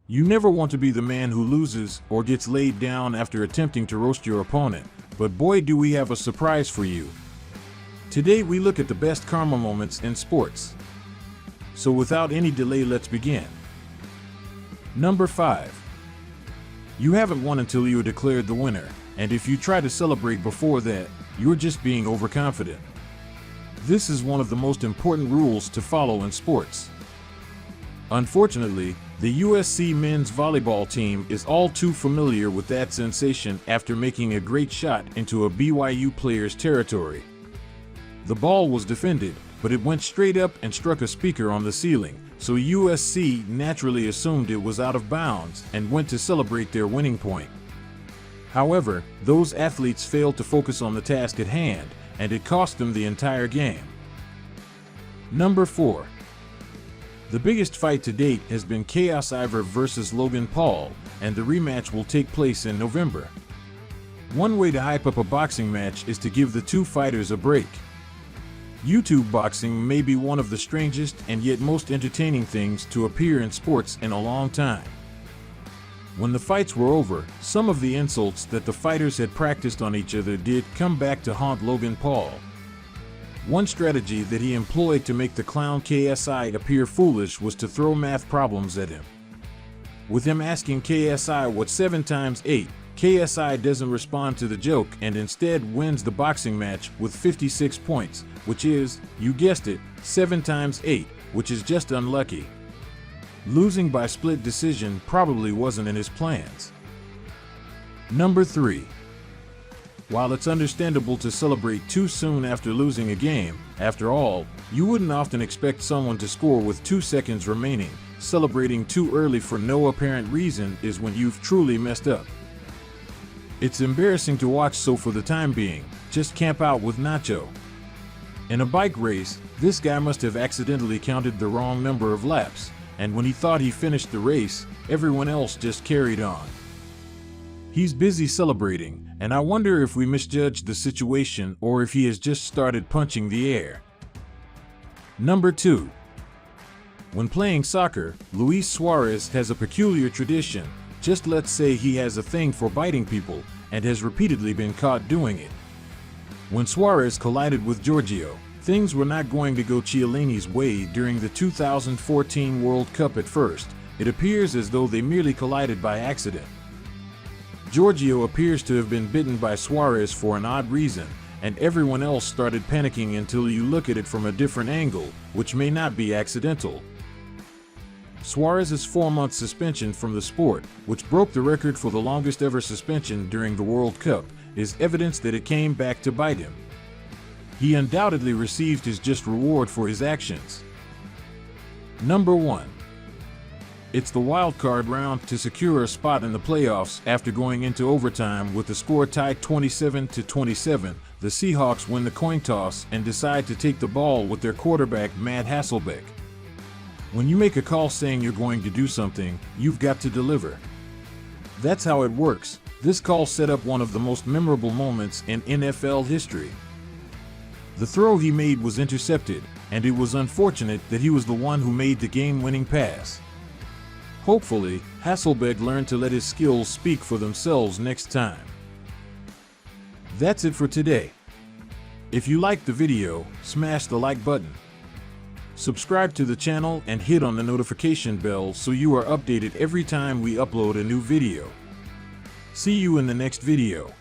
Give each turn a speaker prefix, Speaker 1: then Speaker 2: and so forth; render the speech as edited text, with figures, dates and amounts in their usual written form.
Speaker 1: You never want to be the man who loses or gets laid down after attempting to roast your opponent, but boy do we have a surprise for you. Today we look at the best karma moments in sports. So without any delay, let's begin. Number 5. You haven't won until you are declared the winner, and if you try to celebrate before that, you're just being overconfident. This is one of the most important rules to follow in sports. Unfortunately, the USC men's volleyball team is all too familiar with that sensation after making a great shot into a BYU player's territory. The ball was defended, but it went straight up and struck a speaker on the ceiling, so USC naturally assumed it was out of bounds and went to celebrate their winning point. However, those athletes failed to focus on the task at hand, and it cost them the entire game. Number 4. The biggest fight to date has been Chaos Ivor versus Logan Paul, and the rematch will take place in November. One way to hype up a boxing match is to give the two fighters a break. YouTube boxing may be one of the strangest and yet most entertaining things to appear in sports in a long time. When the fights were over, some of the insults that the fighters had practiced on each other did come back to haunt Logan Paul. One strategy that he employed to make the clown KSI appear foolish was to throw math problems at him. With him asking KSI what's 7 times 8, KSI doesn't respond to the joke and instead wins the boxing match with 56 points, which is, you guessed it, 7 times 8, which is just unlucky. Losing by split decision probably wasn't in his plans. Number 3. While it's understandable to celebrate too soon after losing a game, after all, you wouldn't often expect someone to score with 2 seconds remaining. Celebrating too early for no apparent reason is when you've truly messed up. It's embarrassing to watch, so for the time being, just camp out with Nacho. In a bike race, this guy must have accidentally counted the wrong number of laps, and when he thought he finished the race, everyone else just carried on. He's busy celebrating, and I wonder if we misjudged the situation or if he has just started punching the air. Number 2. When playing soccer, Luis Suarez has a peculiar tradition. Just let's say he has a thing for biting people and has repeatedly been caught doing it. When Suarez collided with Giorgio, things were not going to go Chiellini's way during the 2014 World Cup at first. It appears as though they merely collided by accident. Giorgio appears to have been bitten by Suarez for an odd reason, and everyone else started panicking until you look at it from a different angle, which may not be accidental. Suarez's 4-month suspension from the sport, which broke the record for the longest ever suspension during the World Cup, is evidence that it came back to bite him. He undoubtedly received his just reward for his actions. Number 1. It's the wild card round to secure a spot in the playoffs. After going into overtime with the score tied 27-27, the Seahawks win the coin toss and decide to take the ball with their quarterback Matt Hasselbeck. When you make a call saying you're going to do something, you've got to deliver. That's how it works. This call set up one of the most memorable moments in NFL history. The throw he made was intercepted, and it was unfortunate that he was the one who made the game-winning pass. Hopefully, Hasselbeck learned to let his skills speak for themselves next time. That's it for today. If you liked the video, smash the like button. Subscribe to the channel and hit on the notification bell so you are updated every time we upload a new video. See you in the next video.